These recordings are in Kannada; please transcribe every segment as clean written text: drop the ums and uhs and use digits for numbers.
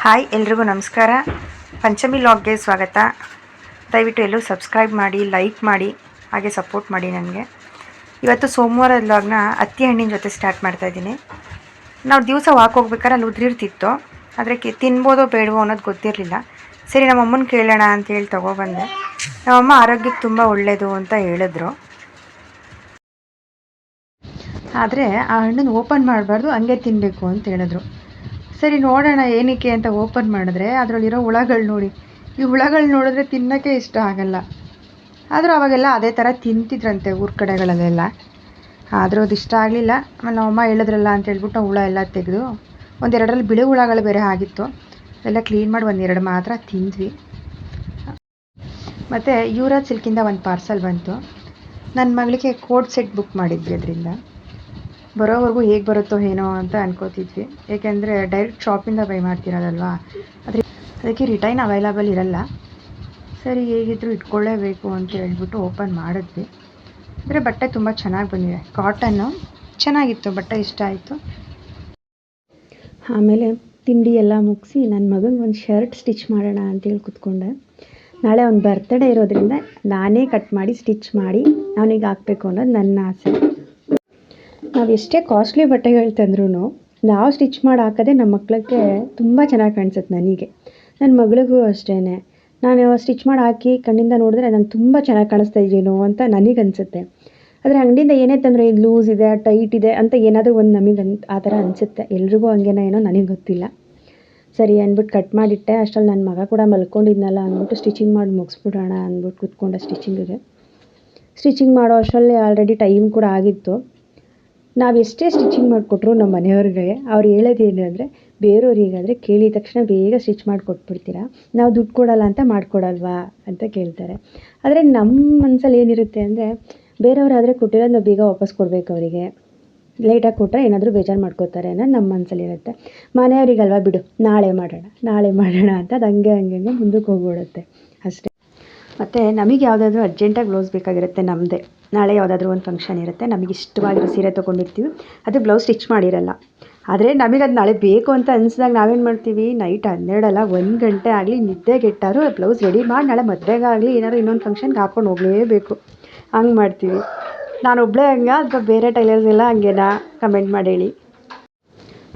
ಹಾಯ್ ಎಲ್ರಿಗೂ ನಮಸ್ಕಾರ. ಪಂಚಮಿ ಲಾಗ್ಗೆ ಸ್ವಾಗತ. ದಯವಿಟ್ಟು ಎಲ್ಲರೂ ಸಬ್ಸ್ಕ್ರೈಬ್ ಮಾಡಿ, ಲೈಕ್ ಮಾಡಿ, ಹಾಗೆ ಸಪೋರ್ಟ್ ಮಾಡಿ ನನಗೆ. ಇವತ್ತು ಸೋಮವಾರದ ಲಾಗ್ನ ಹತ್ತಿ ಹಣ್ಣಿನ ಜೊತೆ ಸ್ಟಾರ್ಟ್ ಮಾಡ್ತಾಯಿದ್ದೀನಿ. ನಾವು ದಿವಸ ವಾಕ್ ಹೋಗ್ಬೇಕಾದ್ರೆ ಅಲ್ಲಿ ಉದುರಿರ್ತಿತ್ತು, ಆದರೆ ತಿನ್ಬೋದೋ ಬೇಡವೋ ಅನ್ನೋದು ಗೊತ್ತಿರಲಿಲ್ಲ. ಸರಿ ನಮ್ಮಮ್ಮನ ಕೇಳೋಣ ಅಂತೇಳಿ ತೊಗೊಬಂದೆ. ನಮ್ಮಮ್ಮ ಆರೋಗ್ಯಕ್ಕೆ ತುಂಬ ಒಳ್ಳೆಯದು ಅಂತ ಹೇಳಿದ್ರು. ಆದರೆ ಆ ಹಣ್ಣನ್ನು ಓಪನ್ ಮಾಡಬಾರ್ದು, ಹಂಗೆ ತಿನ್ನಬೇಕು ಅಂತ ಹೇಳಿದ್ರು. ಸರಿ ನೋಡೋಣ ಏನಕ್ಕೆ ಅಂತ ಓಪನ್ ಮಾಡಿದ್ರೆ ಅದರಲ್ಲಿರೋ ಹುಳಗಳು ನೋಡಿ. ಈ ಹುಳಗಳು ನೋಡಿದ್ರೆ ತಿನ್ನೋಕ್ಕೆ ಇಷ್ಟ ಆಗಲ್ಲ. ಆದರೂ ಅವಾಗೆಲ್ಲ ಅದೇ ಥರ ತಿಂತಿದ್ರಂತೆ ಊರ ಕಡೆಗಳಲ್ಲೆಲ್ಲ. ಆದರೂ ಅದು ಇಷ್ಟ ಆಗಲಿಲ್ಲ. ಆಮೇಲೆ ನಮ್ಮಮ್ಮ ಹೇಳಿದ್ರಲ್ಲ ಅಂತ ಹೇಳ್ಬಿಟ್ಟು ಹುಳ ಎಲ್ಲ ತೆಗೆದು, ಒಂದೆರಡರಲ್ಲಿ ಬಿಳಿ ಹುಳಗಳು ಬೇರೆ ಆಗಿತ್ತು, ಎಲ್ಲ ಕ್ಲೀನ್ ಮಾಡಿ ಒಂದೆರಡು ಮಾತ್ರ ತಿಂದ್ವಿ. ಮತ್ತು ಯುವರಾಜ್ ಸಿಲ್ಕಿಂದ ಒಂದು ಪಾರ್ಸಲ್ ಬಂತು. ನನ್ನ ಮಗಳಿಗೆ ಕೋಟ್ ಸೆಟ್ ಬುಕ್ ಮಾಡಿದ್ವಿ. ಅದರಿಂದ ಬರೋವರೆಗೂ ಹೇಗೆ ಬರುತ್ತೋ ಏನೋ ಅಂತ ಅನ್ಕೋತಿದ್ವಿ. ಏಕೆಂದರೆ ಡೈರೆಕ್ಟ್ ಶಾಪಿಂದ ಬೈ ಮಾಡ್ತಿರೋದಲ್ವಾ, ಅದಕ್ಕೆ ರಿಟರ್ನ್ ಅವೈಲಬಲ್ ಇರಲ್ಲ. ಸರಿ ಹೇಗಿದ್ದರೂ ಇಟ್ಕೊಳ್ಳೇಬೇಕು ಅಂತ ಹೇಳ್ಬಿಟ್ಟು ಓಪನ್ ಮಾಡಿದ್ವಿ. ಅಂದರೆ ಬಟ್ಟೆ ತುಂಬ ಚೆನ್ನಾಗಿ ಬಂದಿದೆ, ಕಾಟನ್ನು ಚೆನ್ನಾಗಿತ್ತು, ಬಟ್ಟೆ ಇಷ್ಟ ಆಯಿತು. ಆಮೇಲೆ ತಿಂಡಿ ಎಲ್ಲ ಮುಗಿಸಿ ನನ್ನ ಮಗನಿಗೆ ಒಂದು ಶರ್ಟ್ ಸ್ಟಿಚ್ ಮಾಡೋಣ ಅಂತೇಳಿ ಕೂತ್ಕೊಂಡೆ. ನಾಳೆ ಅವ್ನ ಬರ್ತ್ಡೇ ಇರೋದ್ರಿಂದ ನಾನೇ ಕಟ್ ಮಾಡಿ ಸ್ಟಿಚ್ ಮಾಡಿ ಅವನಿಗೆ ಹಾಕಬೇಕು ಅನ್ನೋದು ನನ್ನ ಆಸೆ. ನಾವು ಎಷ್ಟೇ ಕಾಸ್ಟ್ಲಿ ಬಟ್ಟೆಗಳು ತಂದ್ರೂ ನಾವು ಸ್ಟಿಚ್ ಮಾಡಿ ಹಾಕೋದೇ ನಮ್ಮ ಮಕ್ಕಳಿಗೆ ತುಂಬ ಚೆನ್ನಾಗಿ ಕಾಣಿಸುತ್ತೆ. ನನಗೆ ನನ್ನ ಮಗಳಿಗೂ ಅಷ್ಟೇ, ನಾನು ಸ್ಟಿಚ್ ಮಾಡಿ ಹಾಕಿ ಕಣ್ಣಿಂದ ನೋಡಿದ್ರೆ ನಂಗೆ ತುಂಬ ಚೆನ್ನಾಗಿ ಕಾಣಿಸ್ತಾ ಇದೆಯೇನೋ ಅಂತ ನನಗೆ ಅನಿಸುತ್ತೆ. ಆದರೆ ಅಂಗಡಿಯಿಂದ ಏನೇ ತಂದರೆ ಇದು ಲೂಸ್ ಇದೆ, ಟೈಟ್ ಇದೆ ಅಂತ ಏನಾದರೂ ಒಂದು ನಮಗೆ ಆ ಥರ ಅನಿಸುತ್ತೆ. ಎಲ್ರಿಗೂ ಹಂಗೇನೋ ಏನೋ ನನಗೆ ಗೊತ್ತಿಲ್ಲ. ಸರಿ ಅಂದ್ಬಿಟ್ಟು ಕಟ್ ಮಾಡಿಟ್ಟೆ. ಅಷ್ಟರಲ್ಲಿ ನನ್ನ ಮಗ ಕೂಡ ಮಲ್ಕೊಂಡಿದ್ನಲ್ಲ ಅಂದ್ಬಿಟ್ಟು ಸ್ಟಿಚಿಂಗ್ ಮಾಡಿ ಮುಗಿಸ್ಬಿಡೋಣ ಅಂದ್ಬಿಟ್ಟು ಕೂತ್ಕೊಂಡೆ. ಸ್ಟಿಚಿಂಗ್ ಮಾಡೋ ಅಷ್ಟರಲ್ಲಿ ಆಲ್ರೆಡಿ ಟೈಮ್ ಕೂಡ ಆಗಿತ್ತು. ನಾವು ಎಷ್ಟೇ ಸ್ಟಿಚಿಂಗ್ ಮಾಡಿಕೊಟ್ರು ನಮ್ಮ ಮನೆಯವ್ರಿಗೆ ಅವ್ರು ಹೇಳೋದೇನು ಅಂದರೆ, ಬೇರೆಯವ್ರಿಗಾದರೆ ಕೇಳಿದ ತಕ್ಷಣ ಬೇಗ ಸ್ಟಿಚ್ ಮಾಡಿಕೊಟ್ಬಿಡ್ತೀರಾ, ನಾವು ದುಡ್ಡು ಕೊಡೋಲ್ಲ ಅಂತ ಮಾಡಿಕೊಡಲ್ವಾ ಅಂತ ಕೇಳ್ತಾರೆ. ಆದರೆ ನಮ್ಮ ಮನಸ್ಸಲ್ಲಿ ಏನಿರುತ್ತೆ ಅಂದರೆ, ಬೇರೆಯವರಾದರೆ ಕೊಟ್ಟಿರೋದು ನಾವು ಬೇಗ ವಾಪಸ್ ಕೊಡಬೇಕು, ಅವರಿಗೆ ಲೇಟಾಗಿ ಕೊಟ್ಟರೆ ಏನಾದರೂ ಬೇಜಾರು ಮಾಡ್ಕೋತಾರೆ ಅನ್ನೋದು ನಮ್ಮ ಮನಸ್ಸಲ್ಲಿ ಇರುತ್ತೆ. ಮನೆಯವ್ರಿಗಲ್ವಾ ಬಿಡು, ನಾಳೆ ಮಾಡೋಣ ಅಂತ ಅದು ಹಂಗೆ ಮುಂದಕ್ಕೆ ಹೋಗ್ಬಿಡುತ್ತೆ ಅಷ್ಟೇ. ಮತ್ತು ನಮಗೆ ಯಾವುದಾದ್ರೂ ಅರ್ಜೆಂಟಾಗಿ ಬ್ಲೌಸ್ ಬೇಕಾಗಿರುತ್ತೆ ನಮ್ಮದೇ. ನಾಳೆ ಯಾವುದಾದ್ರೂ ಒಂದು ಫಂಕ್ಷನ್ ಇರುತ್ತೆ, ನಮಗೆ ಇಷ್ಟವಾಗಿರೋ ಸೀರೆ ತೊಗೊಂಡಿರ್ತೀವಿ, ಅದು ಬ್ಲೌಸ್ ಸ್ಟಿಚ್ ಮಾಡಿರಲ್ಲ. ಆದರೆ ನಮಗೆ ಅದು ನಾಳೆ ಬೇಕು ಅಂತ ಅನಿಸಿದಾಗ ನಾವೇನು ಮಾಡ್ತೀವಿ, ನೈಟ್ 12 ಅಲ್ಲ 1 ಗಂಟೆ ಆಗಲಿ ನಿದ್ದೆಗೆಟ್ಟಾರು ಬ್ಲೌಸ್ ರೆಡಿ ಮಾಡಿ ನಾಳೆ ಮದುವೆಗಾಗಲಿ ಏನಾದ್ರು ಇನ್ನೊಂದು ಫಂಕ್ಷನ್ಗೆ ಹಾಕ್ಕೊಂಡು ಹೋಗಲೇಬೇಕು, ಹಂಗೆ ಮಾಡ್ತೀವಿ. ನಾನು ಒಬ್ಬಳೇ ಹಂಗೆ ಅಥವಾ ಬೇರೆ ಟೈಲರ್ಸ್ ಎಲ್ಲ ಹಂಗೇನಾ ಕಮೆಂಟ್ ಮಾಡಿ ಹೇಳಿ.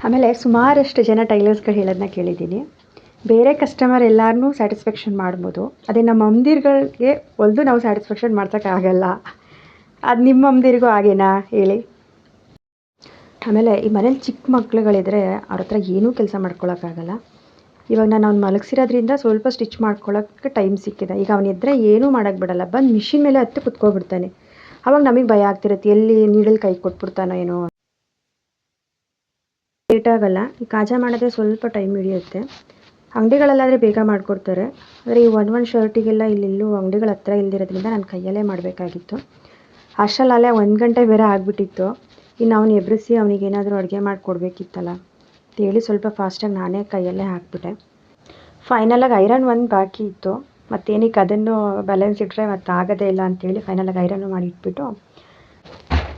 ಆಮೇಲೆ ಸುಮಾರಷ್ಟು ಜನ ಟೈಲರ್ಸ್ಗಳು ಹೇಳೋದನ್ನ ಕೇಳಿದ್ದೀನಿ, ಬೇರೆ ಕಸ್ಟಮರ್ ಎಲ್ಲರನ್ನೂ ಸ್ಯಾಟಿಸ್ಫ್ಯಾಕ್ಷನ್ ಮಾಡ್ಬೋದು, ಅದೇ ನಮ್ಮ ಅಮ್ಮಂದಿರ್ಗಳಿಗೆ ಹೊಲಿದು ನಾವು ಸ್ಯಾಟಿಸ್ಫ್ಯಾಕ್ಷನ್ ಮಾಡ್ಸೋಕ್ಕಾಗಲ್ಲ. ಅದು ನಿಮ್ಮ ಅಮ್ಮಂದಿರಿಗೂ ಹಾಗೇನಾ ಹೇಳಿ. ಆಮೇಲೆ ಈ ಮನೇಲಿ ಚಿಕ್ಕ ಮಕ್ಳುಗಳಿದ್ರೆ ಅವ್ರ ಹತ್ರ ಏನೂ ಕೆಲಸ ಮಾಡ್ಕೊಳಕ್ಕಾಗಲ್ಲ. ಇವಾಗ ನಾನು ಅವ್ನು ಮಲಗಿಸಿರೋದ್ರಿಂದ ಸ್ವಲ್ಪ ಸ್ಟಿಚ್ ಮಾಡ್ಕೊಳ್ಳೋಕ್ಕೆ ಟೈಮ್ ಸಿಕ್ಕಿದೆ. ಈಗ ಅವನ ಎದ್ರೆ ಏನೂ ಮಾಡೋಕ್ಕೆ ಬಿಡಲ್ಲ, ಬಂದು ಮಿಷಿನ್ ಮೇಲೆ ಹತ್ತಿ ಕುತ್ಕೊಬಿಡ್ತಾನೆ. ಅವಾಗ ನಮಗೆ ಭಯ ಆಗ್ತಿರುತ್ತೆ, ಎಲ್ಲಿ ನೀಡಲ್ ಕೈ ಕೊಟ್ಬಿಡ್ತಾನೋ ಏನೋ. ಲೇಟಾಗಲ್ಲ, ಈ ಕಾಜಾ ಮಾಡೋದೇ ಸ್ವಲ್ಪ ಟೈಮ್ ಹಿಡಿಯುತ್ತೆ. ಅಂಗಡಿಗಳಲ್ಲಾದರೆ ಬೇಗ ಮಾಡಿಕೊಡ್ತಾರೆ, ಆದರೆ ಈ ಒಂದು ಶರ್ಟಿಗೆಲ್ಲ ಇಲ್ಲೆಲ್ಲೂ ಅಂಗಡಿಗಳ ಹತ್ರ ಇಲ್ದಿರೋದ್ರಿಂದ ನಾನು ಕೈಯಲ್ಲೇ ಮಾಡಬೇಕಾಗಿತ್ತು. ಅಷ್ಟರಲ್ಲೇ 1 ಗಂಟೆ ಬೇರೆ ಆಗಿಬಿಟ್ಟಿತ್ತು. ಇನ್ನು ಅವನು ಎಬ್ಬಿಸಿ ಅವನಿಗೇನಾದರೂ ಅಡುಗೆ ಮಾಡಿಕೊಡ್ಬೇಕಿತ್ತಲ್ಲ ಅಂತೇಳಿ ಸ್ವಲ್ಪ ಫಾಸ್ಟಾಗಿ ನಾನೇ ಕೈಯಲ್ಲೇ ಹಾಕ್ಬಿಟ್ಟೆ. ಫೈನಲಾಗಿ ಐರನ್ ಒಂದು ಬಾಕಿ ಇತ್ತು, ಮತ್ತೇನಕ್ಕೆ ಅದನ್ನು ಬ್ಯಾಲೆನ್ಸ್ ಇಟ್ಟರೆ ಮತ್ತು ಆಗೋದೇ ಇಲ್ಲ ಅಂತೇಳಿ ಫೈನಲಾಗಿ ಐರನ್ನು ಮಾಡಿ ಇಟ್ಬಿಟ್ಟು,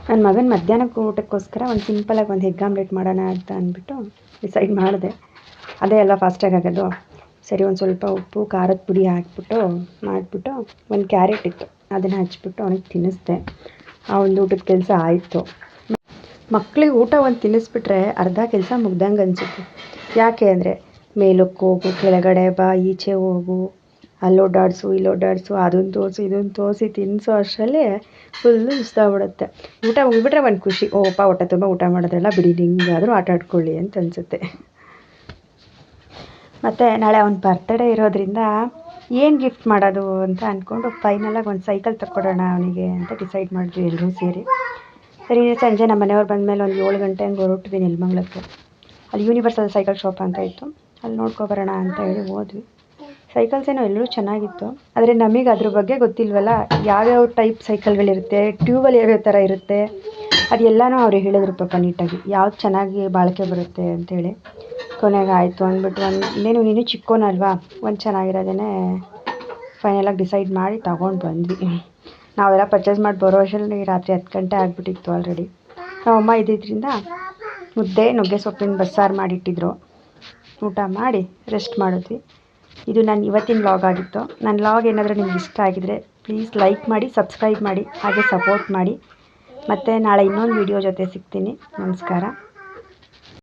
ನನ್ನ ಮಗನ ಮಧ್ಯಾಹ್ನಕ್ಕೆ ಊಟಕ್ಕೋಸ್ಕರ ಒಂದು ಸಿಂಪಲಾಗಿ ಒಂದು ಎಗ್ ಆಮ್ಲೆಟ್ ಮಾಡೋಣ ಅಂತ ಅಂದ್ಬಿಟ್ಟು ಡಿಸೈಡ್ ಮಾಡಿದೆ. ಅದೇ ಎಲ್ಲ ಫಾಸ್ಟಾಗಿ ಆಗೋದು. ಸರಿ ಒಂದು ಸ್ವಲ್ಪ ಉಪ್ಪು ಖಾರದ ಪುಡಿ ಹಾಕ್ಬಿಟ್ಟು ಮಾಡಿಬಿಟ್ಟು, ಒಂದು ಕ್ಯಾರೆಟ್ ಇತ್ತು ಅದನ್ನು ಹಚ್ಬಿಟ್ಟು ಅವನಿಗೆ ತಿನ್ನಿಸ್ದೆ. ಆ ಒಂದು ಊಟದ ಕೆಲಸ ಆಯಿತು. ಮಕ್ಕಳಿಗೆ ಊಟ ಒಂದು ತಿನ್ನಿಸ್ಬಿಟ್ರೆ ಅರ್ಧ ಕೆಲಸ ಮುಗ್ದಂಗೆ ಅನಿಸುತ್ತೆ. ಯಾಕೆ ಅಂದರೆ ಮೇಲಕ್ಕೆ ಹೋಗು, ಕೆಳಗಡೆ ಬಾ, ಈಚೆ ಹೋಗು, ಅಲ್ಲೋಡಾಡಿಸು ಇಲ್ಲೋಡಾಡಿಸು, ಅದನ್ನು ತೋರಿಸು ಇದನ್ನು ತೋರಿಸಿ ತಿನ್ನಿಸೋ ಅಷ್ಟರಲ್ಲಿ ಫುಲ್ಲು ಸುಸ್ತಾಗ್ಬಿಡುತ್ತೆ. ಊಟ ಮುಗಿಬಿಟ್ರೆ ಒಂದು ಖುಷಿ, ಓಪ ಹೊಟ್ಟೆ ತುಂಬ ಊಟ ಮಾಡೋದ್ರಲ್ಲ ಬಿಡಿ, ಹಿಂಗಾದರೂ ಆಟ ಆಡ್ಕೊಳ್ಳಿ ಅಂತ ಅನಿಸುತ್ತೆ. ಮತ್ತು ನಾಳೆ ಅವ್ನ ಬರ್ತ್ಡೇ ಇರೋದ್ರಿಂದ ಏನು ಗಿಫ್ಟ್ ಮಾಡೋದು ಅಂತ ಅಂದ್ಕೊಂಡು ಫೈನಲಾಗಿ ಒಂದು ಸೈಕಲ್ ತಕ್ಕೊಡೋಣ ಅವನಿಗೆ ಅಂತ ಡಿಸೈಡ್ ಮಾಡಿದ್ವಿ ಎಲ್ಲರೂ ಸೇರಿ. ಸರಿ ಸಂಜೆ ನಮ್ಮ ಮನೆಯವ್ರು ಬಂದಮೇಲೆ ಒಂದು 7 ಗಂಟೆ ಹಂಗೆ ಹೊರಟ್ವಿ ನೆಲಮಂಗಲಕ್ಕೆ. ಅಲ್ಲಿ ಯೂನಿವರ್ಸಲ್ ಸೈಕಲ್ ಶಾಪ್ ಅಂತ ಇತ್ತು, ಅಲ್ಲಿ ನೋಡ್ಕೊಬರೋಣ ಅಂತ ಹೇಳಿ ಹೋದ್ವಿ. ಸೈಕಲ್ಸ್ ಏನೋ ಎಲ್ಲರೂ ಚೆನ್ನಾಗಿತ್ತು, ಆದರೆ ನಮಗೆ ಅದ್ರ ಬಗ್ಗೆ ಗೊತ್ತಿಲ್ವಲ್ಲ, ಯಾವ್ಯಾವ ಟೈಪ್ ಸೈಕಲ್ಗಳಿರುತ್ತೆ, ಟ್ಯೂಬಲ್ಲಿ ಯಾವ್ಯಾವ ಥರ ಇರುತ್ತೆ, ಅದೆಲ್ಲನೂ ಅವ್ರು ಹೇಳಿದ್ರು ಪಾಪ ನೀಟಾಗಿ, ಯಾವ್ದು ಚೆನ್ನಾಗಿ ಬಾಳಿಕೆ ಬರುತ್ತೆ ಅಂತೇಳಿ. ಕೊನೆಗೆ ಆಯಿತು ಅಂದ್ಬಿಟ್ಟು ನೀನು ಚಿಕ್ಕೋನಲ್ವಾ, ಒಂದು ಚೆನ್ನಾಗಿರೋದೇ ಫೈನಲಾಗಿ ಡಿಸೈಡ್ ಮಾಡಿ ತಗೊಂಡು ಬಂದ್ವಿ. ನಾವೆಲ್ಲ ಪರ್ಚೇಸ್ ಮಾಡಿ ಬರೋ ಅಷ್ಟರಲ್ಲಿ ರಾತ್ರಿ 10 ಗಂಟೆ ಆಗಿಬಿಟ್ಟಿತ್ತು ಆಲ್ರೆಡಿ. ನಮ್ಮಮ್ಮ ಇದ್ದಿದ್ದರಿಂದ ಮುದ್ದೆ ನುಗ್ಗೆ ಸೊಪ್ಪಿನ ಬಸ್ಸಾರು ಮಾಡಿಟ್ಟಿದ್ರು. ಊಟ ಮಾಡಿ ರೆಸ್ಟ್ ಮಾಡಿದ್ವಿ. ಇದು ನನ್ನ ಇವತ್ತಿನ ವ್ಲಾಗ್ ಆಗಿತ್ತು. ನನ್ನ ವ್ಲಾಗ್ ಏನಾದರೂ ನಿಮ್ಗೆ ಇಷ್ಟ ಆಗಿದರೆ ಪ್ಲೀಸ್ ಲೈಕ್ ಮಾಡಿ, ಸಬ್ಸ್ಕ್ರೈಬ್ ಮಾಡಿ, ಹಾಗೆ ಸಪೋರ್ಟ್ ಮಾಡಿ. ಮತ್ತು ನಾಳೆ ಇನ್ನೊಂದು ವಿಡಿಯೋ ಜೊತೆ ಸಿಗ್ತೀನಿ. ನಮಸ್ಕಾರ.